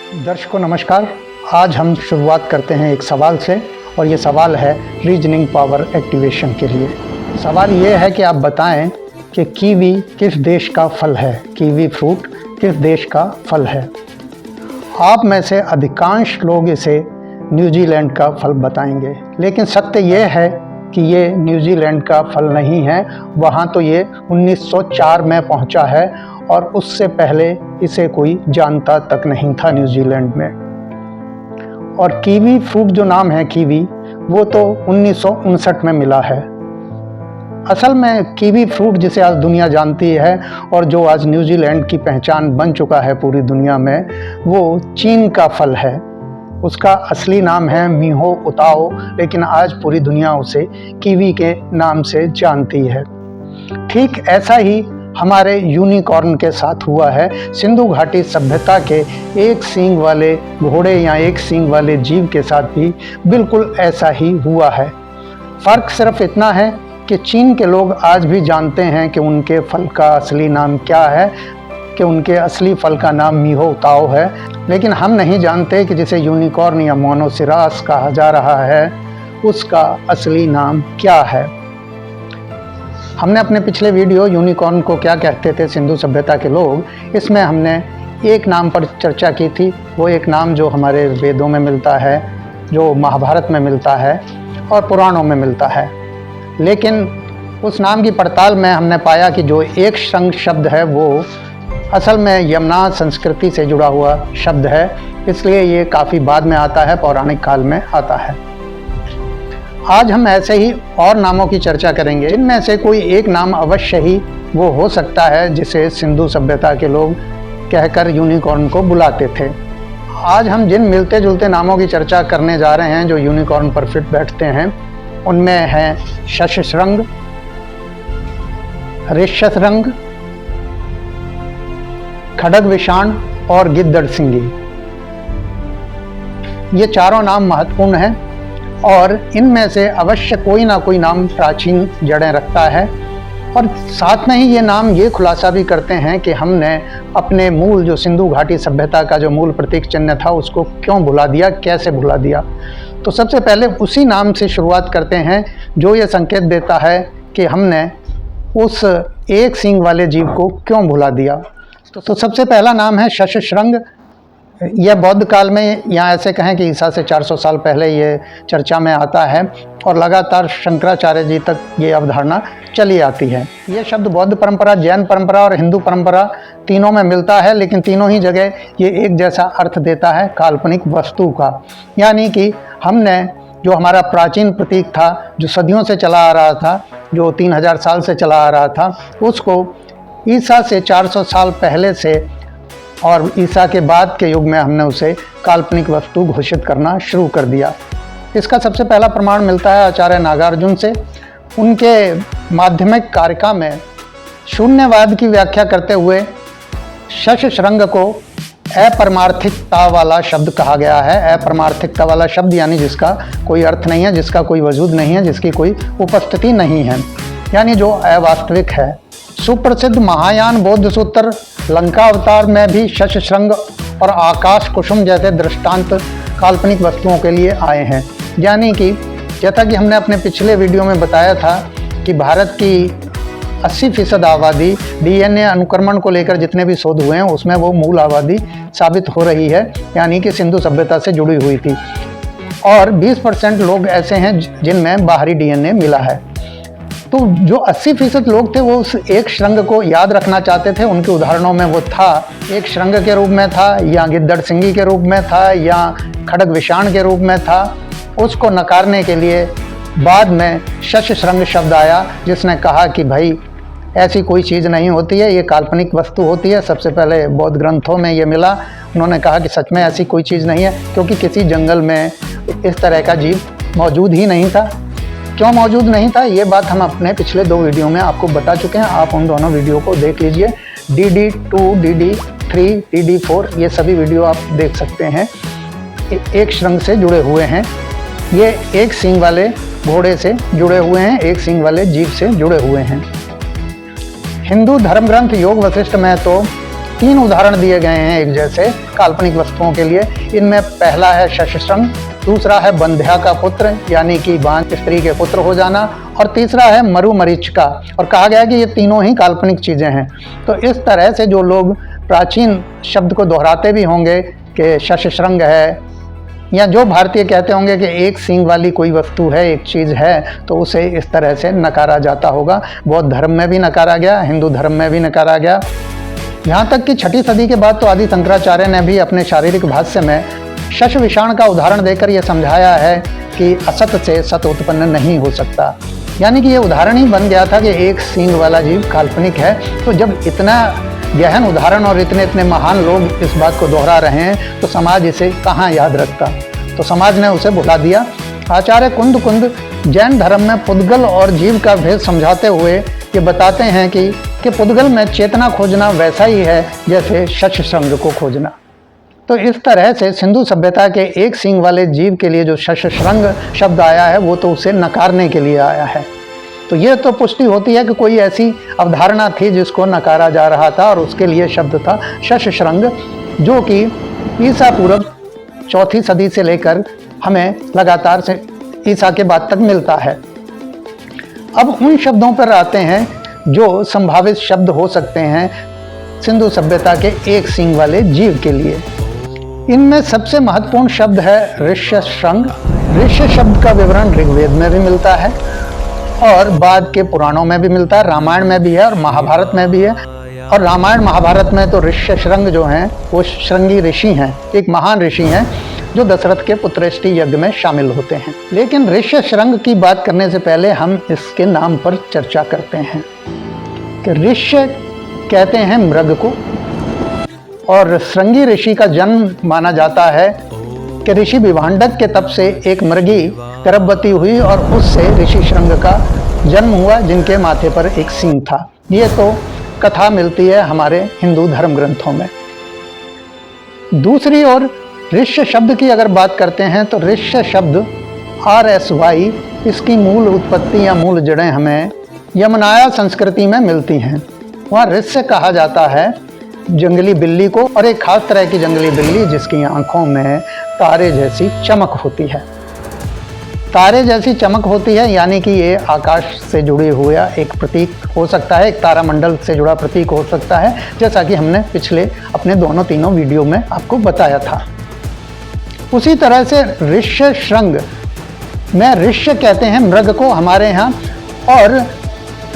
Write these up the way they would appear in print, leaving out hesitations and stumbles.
दर्शकों नमस्कार। आज हम शुरुआत करते हैं एक सवाल से, और ये सवाल है रीजनिंग पावर एक्टिवेशन के लिए। सवाल ये है कि आप बताएं कि कीवी किस देश का फल है। कीवी फ्रूट किस देश का फल है। आप में से अधिकांश लोग इसे न्यूजीलैंड का फल बताएंगे, लेकिन सत्य ये है कि ये न्यूजीलैंड का फल नहीं है। वहाँ तो ये 1904 में पहुँचा है और उससे पहले इसे कोई जानता तक नहीं था न्यूजीलैंड में। और कीवी फ्रूट जो नाम है कीवी, वो तो 1959 में मिला है। असल में कीवी फ्रूट जिसे आज दुनिया जानती है और जो आज न्यूजीलैंड की पहचान बन चुका है पूरी दुनिया में, वो चीन का फल है। उसका असली नाम है मीहो उताओ, लेकिन आज पूरी दुनिया उसे कीवी के नाम से जानती है। ठीक ऐसा ही हमारे यूनिकॉर्न के साथ हुआ है। सिंधु घाटी सभ्यता के एक सींग वाले घोड़े या एक सींग वाले जीव के साथ भी बिल्कुल ऐसा ही हुआ है। फ़र्क सिर्फ इतना है कि चीन के लोग आज भी जानते हैं कि उनके फल का असली नाम क्या है, कि उनके असली फल का नाम मीहो ताओ है, लेकिन हम नहीं जानते कि जिसे यूनिकॉर्न या मोनोसिरास कहा जा रहा है उसका असली नाम क्या है। हमने अपने पिछले वीडियो यूनिकॉर्न को क्या कहते थे सिंधु सभ्यता के लोग, इसमें हमने एक नाम पर चर्चा की थी। वो एक नाम जो हमारे वेदों में मिलता है, जो महाभारत में मिलता है और पुराणों में मिलता है। लेकिन उस नाम की पड़ताल में हमने पाया कि जो एक संग शब्द है वो असल में यमना संस्कृति से जुड़ा हुआ शब्द है, इसलिए ये काफ़ी बाद में आता है, पौराणिक काल में आता है। आज हम ऐसे ही और नामों की चर्चा करेंगे, जिनमें से कोई एक नाम अवश्य ही वो हो सकता है जिसे सिंधु सभ्यता के लोग कहकर यूनिकॉर्न को बुलाते थे। आज हम जिन मिलते जुलते नामों की चर्चा करने जा रहे हैं जो यूनिकॉर्न पर फिट बैठते हैं, उनमें हैं शशशृंग, ऋष्यशृंग, खड्गविषाण और गिद्धड़सिंगी। ये चारों नाम महत्वपूर्ण हैं और इनमें से अवश्य कोई ना कोई नाम प्राचीन जड़ें रखता है। और साथ में ही ये नाम ये खुलासा भी करते हैं कि हमने अपने मूल जो सिंधु घाटी सभ्यता का जो मूल प्रतीक चिन्ह था उसको क्यों भुला दिया, कैसे भुला दिया। तो सबसे पहले उसी नाम से शुरुआत करते हैं जो ये संकेत देता है कि हमने उस एक सींग वाले जीव को क्यों भुला दिया। तो सबसे पहला नाम है शशशृंग। यह बौद्ध काल में, या ऐसे कहें कि ईसा से 400 साल पहले ये चर्चा में आता है और लगातार शंकराचार्य जी तक ये अवधारणा चली आती है। ये शब्द बौद्ध परंपरा, जैन परंपरा और हिंदू परंपरा तीनों में मिलता है, लेकिन तीनों ही जगह ये एक जैसा अर्थ देता है, काल्पनिक वस्तु का। यानी कि हमने जो हमारा प्राचीन प्रतीक था, जो सदियों से चला आ रहा था, जो 3000 साल से चला आ रहा था, उसको ईसा से 400 साल पहले से और ईसा के बाद के युग में हमने उसे काल्पनिक वस्तु घोषित करना शुरू कर दिया। इसका सबसे पहला प्रमाण मिलता है आचार्य नागार्जुन से। उनके माध्यमिक कारिका में शून्यवाद की व्याख्या करते हुए शशशृंग को अपरमार्थिकता वाला शब्द कहा गया है। अपरमार्थिकता वाला शब्द यानी जिसका कोई अर्थ नहीं है, जिसका कोई वजूद नहीं है, जिसकी कोई उपस्थिति नहीं है, यानी जो अवास्तविक है। सुप्रसिद्ध महायान बौद्ध सूत्र लंका अवतार में भी शशशृंग और आकाश कुसुम जैसे दृष्टांत काल्पनिक वस्तुओं के लिए आए हैं। यानी कि जैसा कि हमने अपने पिछले वीडियो में बताया था कि भारत की 80% आबादी डीएनए अनुक्रमण को लेकर जितने भी शोध हुए हैं उसमें वो मूल आबादी साबित हो रही है, यानी कि सिंधु सभ्यता से जुड़ी हुई थी। और 20% लोग ऐसे हैं जिनमें बाहरी डीएनए मिला है। तो जो 80% लोग थे वो उस एक श्रृंग को याद रखना चाहते थे। उनके उदाहरणों में वो था, एक श्रृंग के रूप में था, या गिद्धड़सिंगी के रूप में था, या खड्गविषाण के रूप में था। उसको नकारने के लिए बाद में शशशृंग शब्द आया, जिसने कहा कि भाई ऐसी कोई चीज़ नहीं होती है, ये काल्पनिक वस्तु होती है। सबसे पहले बौद्ध ग्रंथों में ये मिला। उन्होंने कहा कि सच में ऐसी कोई चीज़ नहीं है, क्योंकि किसी जंगल में इस तरह का जीव मौजूद ही नहीं था। क्यों मौजूद नहीं था, ये बात हम अपने पिछले 2 वीडियो में आपको बता चुके हैं। आप उन दोनों वीडियो को देख लीजिए। DD2, DD3, DD4 ये सभी वीडियो आप देख सकते हैं। एक श्रृंग से जुड़े हुए हैं। ये एक सींग वाले घोड़े से जुड़े हुए हैं, एक सींग वाले जीव से जुड़े हुए हैं। हिंदू धर्म ग्रंथ योग वशिष्ठ में तो तीन उदाहरण दिए गए हैं एक जैसे काल्पनिक वस्तुओं के लिए। इनमें पहला है शशशृंग, दूसरा है बंध्या का पुत्र यानी कि बांझ स्त्री के पुत्र हो जाना, और तीसरा है मरुमरीचिका। और कहा गया कि ये तीनों ही काल्पनिक चीज़ें हैं। तो इस तरह से जो लोग प्राचीन शब्द को दोहराते भी होंगे कि शशशृंग है, या जो भारतीय कहते होंगे कि एक सींग वाली कोई वस्तु है, एक चीज़ है, तो उसे इस तरह से नकारा जाता होगा। बौद्ध धर्म में भी नकारा गया, हिंदू धर्म में भी नकारा गया। यहाँ तक कि 6ठी सदी के बाद तो आदि शंकराचार्य ने भी अपने शारीरिक भाष्य में शश विषाण का उदाहरण देकर यह समझाया है कि असत से सत उत्पन्न नहीं हो सकता। यानी कि ये उदाहरण ही बन गया था कि एक सींग वाला जीव काल्पनिक है। तो जब इतना गहन उदाहरण और इतने इतने महान लोग इस बात को दोहरा रहे हैं तो समाज इसे कहाँ याद रखता। तो समाज ने उसे भुला दिया। आचार्य कुंद जैन धर्म में पुद्गल और जीव का भेद समझाते हुए ये बताते हैं कि पुद्गल में चेतना खोजना वैसा ही है जैसे शशशृंग को खोजना। तो इस तरह से सिंधु सभ्यता के एक सींग वाले जीव के लिए जो शशशृंग शब्द आया है वो तो उसे नकारने के लिए आया है। तो ये तो पुष्टि होती है कि कोई ऐसी अवधारणा थी जिसको नकारा जा रहा था और उसके लिए शब्द था शशशृंग, जो कि ईसा पूर्व 4ठी सदी से लेकर हमें लगातार से ईसा के बाद तक मिलता है। अब उन शब्दों पर आते हैं जो संभावित शब्द हो सकते हैं सिंधु सभ्यता के एक सींग वाले जीव के लिए। इनमें सबसे महत्वपूर्ण शब्द है ऋष्यशृंग। ऋष्य शब्द का विवरण ऋग्वेद में भी मिलता है और बाद के पुराणों में भी मिलता है, रामायण में भी है और महाभारत में भी है। और रामायण महाभारत में तो ऋष्यशृंग जो हैं वो श्रृंगी ऋषि हैं, एक महान ऋषि हैं जो दशरथ के पुत्रेष्टि यज्ञ में शामिल होते हैं। लेकिन ऋष्यशृंग की बात करने से पहले हम इसके नाम पर चर्चा करते हैं कि ऋष्य कहते हैं मृग को, और श्रृंगी ऋषि का जन्म माना जाता है कि ऋषि विभांडक के तप से एक मृगी गर्भवती हुई और उससे ऋषि शृंग का जन्म हुआ जिनके माथे पर एक सींग था। ये तो कथा मिलती है हमारे हिंदू धर्म ग्रंथों में। दूसरी ओर ऋष्य शब्द की अगर बात करते हैं तो ऋष्य शब्द RSY, इसकी मूल उत्पत्ति या मूल जड़ें हमें यमनाया संस्कृति में मिलती हैं। वहाँ ऋष्य कहा जाता है जंगली बिल्ली को, और एक खास तरह की जंगली बिल्ली जिसकी आंखों में तारे जैसी चमक होती है। तारे जैसी चमक होती है यानी कि ये आकाश से जुड़े हुआ एक प्रतीक हो सकता है, एक तारामंडल से जुड़ा प्रतीक हो सकता है, जैसा कि हमने पिछले अपने दोनों तीनों वीडियो में आपको बताया था। उसी तरह से ऋष्यशृंग में ऋष्य कहते हैं मृग को हमारे यहाँ, और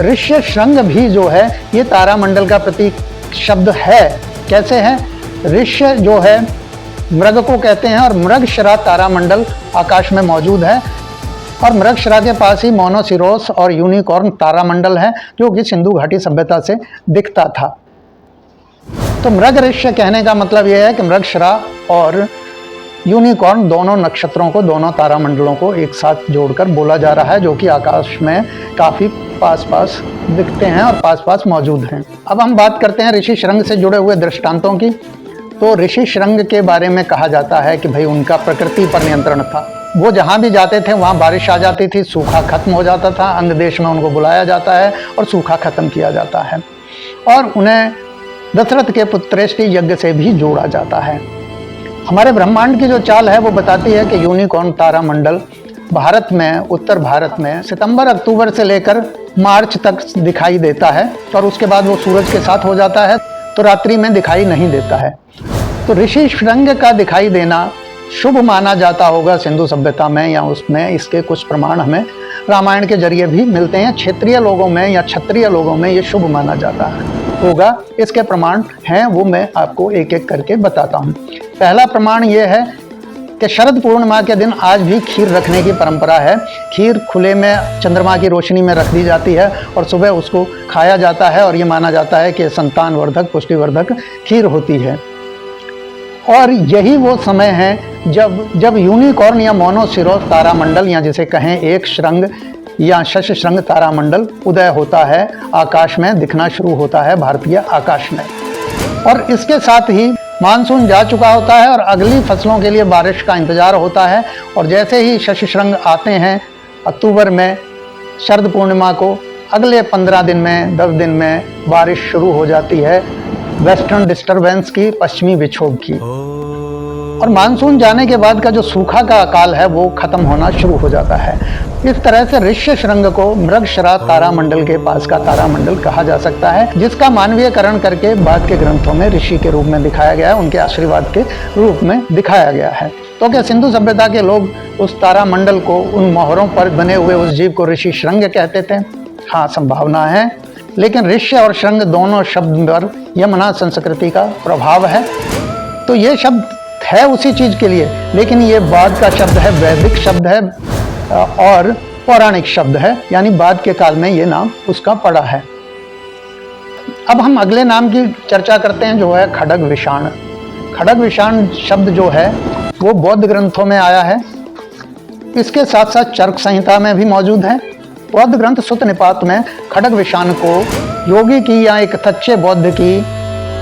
ऋष्यशृंग भी जो है ये तारामंडल का प्रतीक शब्द है। कैसे है? ऋष्य जो है मृग को कहते हैं और मृगशिरा तारामंडल आकाश में मौजूद है, और मृगशिरा के पास ही मोनोसिरोस और यूनिकॉर्न तारामंडल है जो कि सिंधु घाटी सभ्यता से दिखता था। तो मृग ऋष्य कहने का मतलब यह है कि मृगशिरा और यूनिकॉर्न दोनों नक्षत्रों को, दोनों तारामंडलों को एक साथ जोड़कर बोला जा रहा है, जो कि आकाश में काफ़ी पास पास दिखते हैं और पास पास मौजूद हैं। अब हम बात करते हैं ऋषि शृंग से जुड़े हुए दृष्टांतों की। तो ऋषि शृंग के बारे में कहा जाता है कि भाई उनका प्रकृति पर नियंत्रण था। वो जहाँ भी जाते थे वहाँ बारिश आ जाती थी, सूखा खत्म हो जाता था, अंग देश में उनको बुलाया जाता है और सूखा खत्म किया जाता है, और उन्हें दशरथ के पुत्रेष्टि यज्ञ से भी जोड़ा जाता है। हमारे ब्रह्मांड की जो चाल है वो बताती है कि यूनिकॉर्न तारामंडल भारत में, उत्तर भारत में सितंबर अक्टूबर से लेकर मार्च तक दिखाई देता है, और उसके बाद वो सूरज के साथ हो जाता है तो रात्रि में दिखाई नहीं देता है। तो ऋषि शृंग का दिखाई देना शुभ माना जाता होगा सिंधु सभ्यता में, या उसमें इसके कुछ प्रमाण हमें रामायण के जरिए भी मिलते हैं। क्षेत्रीय लोगों में या क्षत्रिय लोगों में ये शुभ माना जाता होगा। इसके प्रमाण हैं वो मैं आपको एक एक करके बताता हूँ। पहला प्रमाण ये है कि शरद पूर्णिमा के दिन आज भी खीर रखने की परंपरा है। खीर खुले में चंद्रमा की रोशनी में रख दी जाती है और सुबह उसको खाया जाता है, और ये माना जाता है कि संतानवर्धक, पुष्टिवर्धक खीर होती है। और यही वो समय है जब यूनिकॉर्न या मोनोसिरोस तारामंडल, या जिसे कहें एक श्रृंग या शशशृंग तारामंडल उदय होता है, आकाश में दिखना शुरू होता है भारतीय आकाश में। और इसके साथ ही मानसून जा चुका होता है और अगली फसलों के लिए बारिश का इंतजार होता है। और जैसे ही शशशृंग आते हैं अक्टूबर में, शरद पूर्णिमा को, अगले 15 दिन में, 10 दिन में बारिश शुरू हो जाती है। वेस्टर्न डिस्टरबेंस की, पश्चिमी विक्षोभ की। और मानसून जाने के बाद का जो सूखा का काल है वो खत्म होना शुरू हो जाता है। इस तरह से ऋष्य शृंग को मृगशिरा तारामंडल के पास का तारामंडल कहा जा सकता है, जिसका मानवीयकरण करके बाद के ग्रंथों में ऋषि के रूप में दिखाया गया है, उनके आशीर्वाद के रूप में दिखाया गया है। तो क्या सिंधु सभ्यता के लोग उस तारामंडल को, उन मोहरों पर बने हुए उस जीव को ऋषि शृंग कहते थे? हाँ, संभावना है। लेकिन ऋष्य और शृंग दोनों शब्द पर यमना संस्कृति का प्रभाव है, तो ये शब्द है उसी चीज के लिए, लेकिन ये बाद का शब्द है, वैदिक शब्द है और पौराणिक शब्द है, यानी बाद के काल में ये नाम उसका पड़ा है। अब हम अगले नाम की चर्चा करते हैं, जो है खड्ग विषाण। खड्ग विषाण शब्द जो है वो बौद्ध ग्रंथों में आया है, इसके साथ साथ चरक संहिता में भी मौजूद है। बौद्ध ग्रंथ सुत्त निपात में खड्ग विषाण को योगी की या एक सच्चे बौद्ध की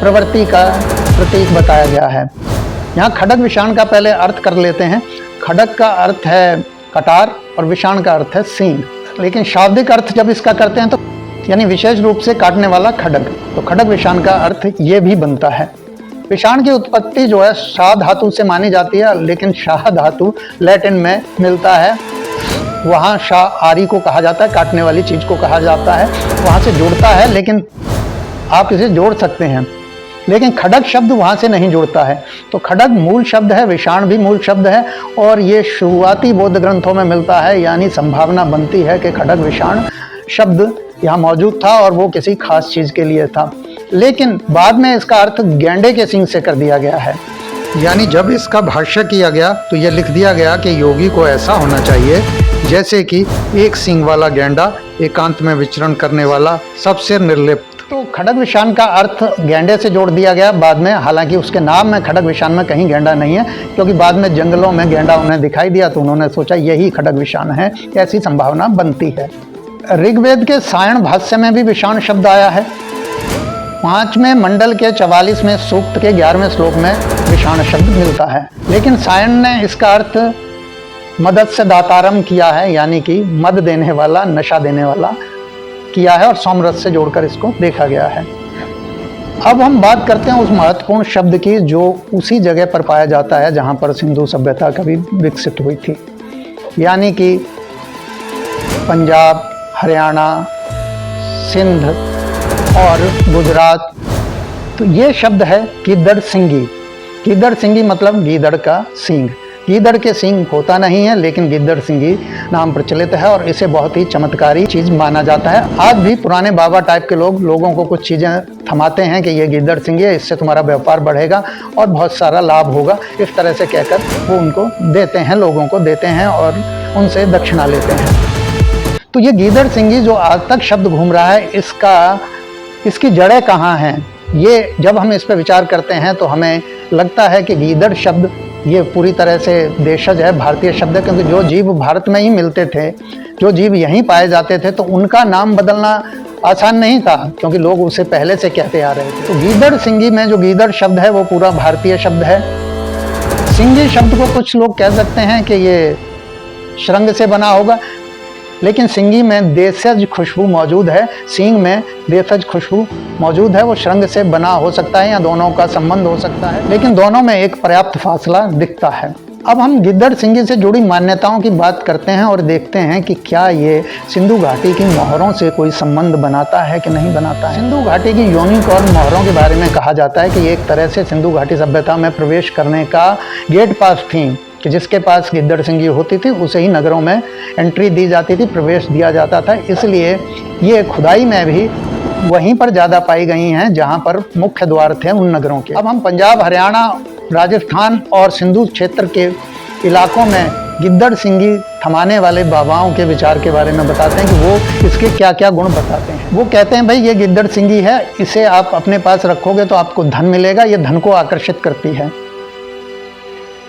प्रवृत्ति का प्रतीक बताया गया है। यहाँ खड्ग विषाण का पहले अर्थ कर लेते हैं। खड्ग का अर्थ है कटार और विषाण का अर्थ है सींग, लेकिन शाब्दिक अर्थ जब इसका करते हैं तो यानी विशेष रूप से काटने वाला खड्ग, तो खड्ग विषाण का अर्थ ये भी बनता है। विषाण की उत्पत्ति जो है शाह धातु से मानी जाती है, लेकिन शाह धातु लैटिन में मिलता है, वहाँ शाह आरी को कहा जाता है, काटने वाली चीज को कहा जाता है, वहाँ से जुड़ता है, लेकिन आप इसे जोड़ सकते हैं, लेकिन खड्ग शब्द वहाँ से नहीं जुड़ता है। तो खड्ग मूल शब्द है, विषाण भी मूल शब्द है, और ये शुरुआती बौद्ध ग्रंथों में मिलता है, यानी संभावना बनती है कि खड्ग विषाण शब्द यहाँ मौजूद था और वो किसी खास चीज के लिए था। लेकिन बाद में इसका अर्थ गैंडे के सींग से कर दिया गया है, यानी जब इसका भाष्य किया गया तो यह लिख दिया गया कि योगी को ऐसा होना चाहिए जैसे कि एक सींग वाला गैंडा, एकांत में विचरण करने वाला, सबसे निर्लिप्त। तो खड्ग विषाण का अर्थ गैंडे से जोड़ दिया गया बाद में, हालांकि उसके नाम में खड्ग विषाण में कहीं गैंडा नहीं है, क्योंकि बाद में जंगलों में गैंडा उन्हें दिखाई दिया तो उन्होंने सोचा यही खड्ग विषाण है, ऐसी संभावना बनती है। ऋग्वेद के सायण भाष्य में भी विषाण शब्द आया है। 5वें मंडल के 44वें सूक्त के 11वें श्लोक में विषाण शब्द मिलता है, लेकिन सायण ने इसका अर्थ मदद से दातारम किया है, यानी कि मद देने वाला, नशा देने वाला किया है, और सोमरस से जोड़कर इसको देखा गया है। अब हम बात करते हैं उस महत्वपूर्ण शब्द की जो उसी जगह पर पाया जाता है जहां पर सिंधु सभ्यता कभी विकसित हुई थी, यानी कि पंजाब, हरियाणा, सिंध और गुजरात। तो ये शब्द है गीदड़ सिंगी। गीदड़ सिंगी मतलब गीदड़ का सींग। गीदड़ के सींग होता नहीं है, लेकिन गिद्दड़ सिंगी नाम प्रचलित है और इसे बहुत ही चमत्कारी चीज माना जाता है। आज भी पुराने बाबा टाइप के लोगों को कुछ चीजें थमाते हैं कि ये गिद्दड़ सिंगी है, इससे तुम्हारा व्यापार बढ़ेगा और बहुत सारा लाभ होगा, इस तरह से कहकर वो उनको देते हैं, लोगों को देते हैं और उनसे दक्षिणा लेते हैं। तो ये गीदड़ सिंगी जो आज तक शब्द घूम रहा है, इसकी जड़ें कहाँ हैं? ये जब हम इस पर विचार करते हैं तो हमें लगता है कि गीदड़ शब्द ये पूरी तरह से देशज है, भारतीय शब्द है, क्योंकि जो जीव भारत में ही मिलते थे, जो जीव यहीं पाए जाते थे, तो उनका नाम बदलना आसान नहीं था, क्योंकि लोग उसे पहले से कहते आ रहे थे। तो गीदड़ सिंगी में जो गीदड़ शब्द है वो पूरा भारतीय शब्द है। सिंगी शब्द को कुछ लोग कह सकते हैं कि ये शृंग से बना होगा, लेकिन सिंगी में देशज खुशबू मौजूद है, सींग में देशज खुशबू मौजूद है। वो शृंग से बना हो सकता है या दोनों का संबंध हो सकता है, लेकिन दोनों में एक पर्याप्त फासला दिखता है। अब हम गिद्दड़ सिंगी से जुड़ी मान्यताओं की बात करते हैं और देखते हैं कि क्या ये सिंधु घाटी की मोहरों से कोई संबंध बनाता है कि नहीं बनाता है। सिंधु घाटी की यूनिकॉर्न मोहरों के बारे में कहा जाता है कि ये एक तरह से सिंधु घाटी सभ्यता में प्रवेश करने का गेट पास थी, कि जिसके पास गिद्दड़ सिंगी होती थी उसे ही नगरों में एंट्री दी जाती थी, प्रवेश दिया जाता था। इसलिए ये खुदाई में भी वहीं पर ज़्यादा पाई गई हैं जहाँ पर मुख्य द्वार थे उन नगरों के। अब हम पंजाब, हरियाणा, राजस्थान और सिंधु क्षेत्र के इलाकों में गिद्दड़ सिंगी थमाने वाले बाबाओं के विचार के बारे में बताते हैं कि वो इसके क्या क्या गुण बताते हैं। वो कहते हैं भाई ये गिद्दड़ सिंगी है, इसे आप अपने पास रखोगे तो आपको धन मिलेगा, ये धन को आकर्षित करती है।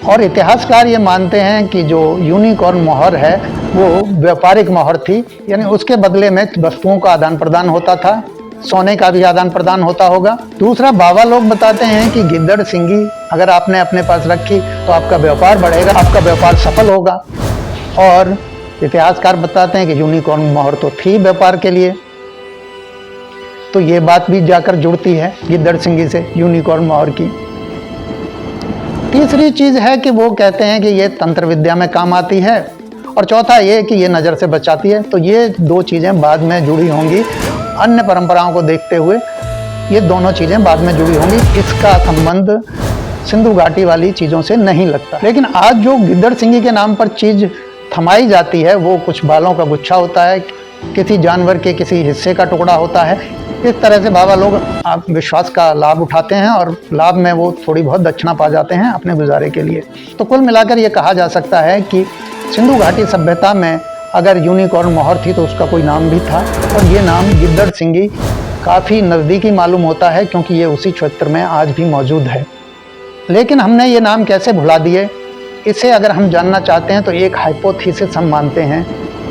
और इतिहासकार ये मानते हैं कि जो यूनिकॉर्न मोहर है वो व्यापारिक मोहर थी, यानी उसके बदले में वस्तुओं का आदान प्रदान होता था, सोने का भी आदान प्रदान होता होगा। दूसरा, बाबा लोग बताते हैं कि गिद्दड़ सिंगी अगर आपने अपने पास रखी तो आपका व्यापार बढ़ेगा, आपका व्यापार सफल होगा। और इतिहासकार बताते हैं कि यूनिकॉर्न मोहर तो थी व्यापार के लिए। तो ये बात भी जाकर जुड़ती है गिद्दड़ सिंगी से, यूनिकॉर्न मोहर की। तीसरी चीज है कि वो कहते हैं कि ये तंत्र विद्या में काम आती है, और चौथा ये कि ये नज़र से बचाती है। तो ये दो चीज़ें बाद में जुड़ी होंगी, अन्य परंपराओं को देखते हुए ये दोनों चीज़ें बाद में जुड़ी होंगी। इसका संबंध सिंधु घाटी वाली चीज़ों से नहीं लगता। लेकिन आज जो गिद्दड़ सिंगी के नाम पर चीज़ थमाई जाती है वो कुछ बालों का गुच्छा होता है, किसी जानवर के किसी हिस्से का टुकड़ा होता है। इस तरह से बाबा लोग आप विश्वास का लाभ उठाते हैं और लाभ में वो थोड़ी बहुत दक्षिणा पा जाते हैं अपने गुजारे के लिए। तो कुल मिलाकर ये कहा जा सकता है कि सिंधु घाटी सभ्यता में अगर यूनिकॉर्न मोहर थी तो उसका कोई नाम भी था, और ये नाम गिद्दड़ सिंगी काफ़ी नज़दीकी मालूम होता है क्योंकि ये उसी क्षेत्र में आज भी मौजूद है। लेकिन हमने ये नाम कैसे भुला दिए, इसे अगर हम जानना चाहते हैं तो एक हाइपोथेसिस हम मानते हैं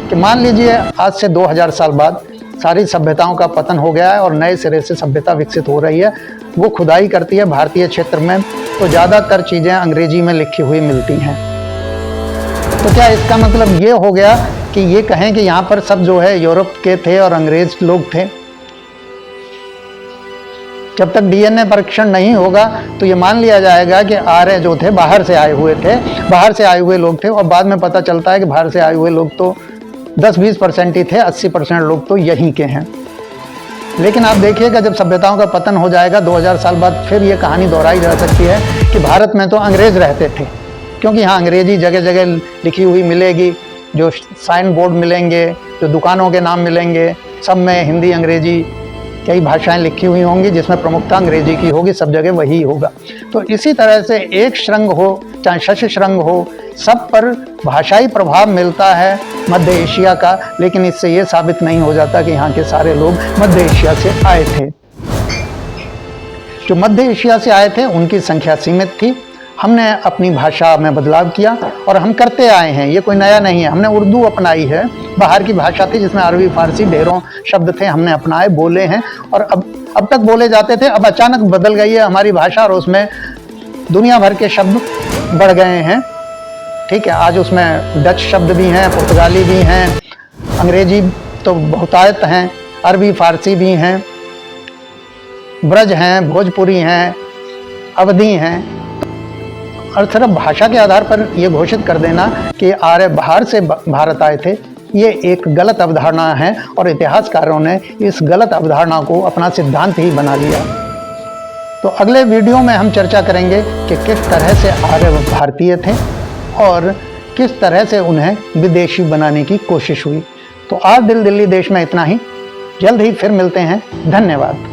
कि मान लीजिए आज से 2000 साल बाद सारी सभ्यताओं का पतन हो गया है और नए सिरे से सभ्यता विकसित हो रही है। वो खुदाई करती है भारतीय क्षेत्र में तो ज़्यादातर चीज़ें अंग्रेजी में लिखी हुई मिलती हैं। तो क्या इसका मतलब ये हो गया कि ये कहें कि यहाँ पर सब जो है यूरोप के थे और अंग्रेज लोग थे? जब तक डीएनए परीक्षण नहीं होगा तो ये मान लिया जाएगा कि आर्य जो थे बाहर से आए हुए थे, बाहर से आए हुए लोग थे, और बाद में पता चलता है कि बाहर से आए हुए लोग तो 10-20% ही थे, 80% लोग तो यहीं के हैं। लेकिन आप देखिएगा जब सभ्यताओं का पतन हो जाएगा 2000 साल बाद, फिर ये कहानी दोहराई जा सकती है कि भारत में तो अंग्रेज रहते थे, क्योंकि यहाँ अंग्रेजी जगह जगह लिखी हुई मिलेगी, जो साइन बोर्ड मिलेंगे, जो दुकानों के नाम मिलेंगे, सब में हिंदी अंग्रेजी कई भाषाएं लिखी हुई होंगी जिसमें प्रमुखता अंग्रेजी की होगी, सब जगह वही होगा। तो इसी तरह से एक श्रृंग हो चाहे शश श्रृंग हो, सब पर भाषाई प्रभाव मिलता है मध्य एशिया का, लेकिन इससे ये साबित नहीं हो जाता कि यहाँ के सारे लोग मध्य एशिया से आए थे। जो मध्य एशिया से आए थे उनकी संख्या सीमित थी। हमने अपनी भाषा में बदलाव किया और हम करते आए हैं, ये कोई नया नहीं है। हमने उर्दू अपनाई है, बाहर की भाषा थी जिसमें अरबी फारसी ढेरों शब्द थे, हमने अपनाए, बोले हैं, और अब तक बोले जाते थे। अब अचानक बदल गई है हमारी भाषा और उसमें दुनिया भर के शब्द बढ़ गए हैं। ठीक है, आज उसमें डच शब्द भी हैं, पुर्तगाली भी हैं, अंग्रेजी तो बहुतायत हैं, अरबी फारसी भी हैं, ब्रज हैं, भोजपुरी हैं, अवधी हैं। और सिर्फ भाषा के आधार पर यह घोषित कर देना कि आर्य बाहर से भारत आए थे, ये एक गलत अवधारणा है और इतिहासकारों ने इस गलत अवधारणा को अपना सिद्धांत ही बना लिया। तो अगले वीडियो में हम चर्चा करेंगे कि किस तरह से आर्य भारतीय थे और किस तरह से उन्हें विदेशी बनाने की कोशिश हुई। तो आज दिल दिल्ली देश में इतना ही, जल्द ही फिर मिलते हैं। धन्यवाद।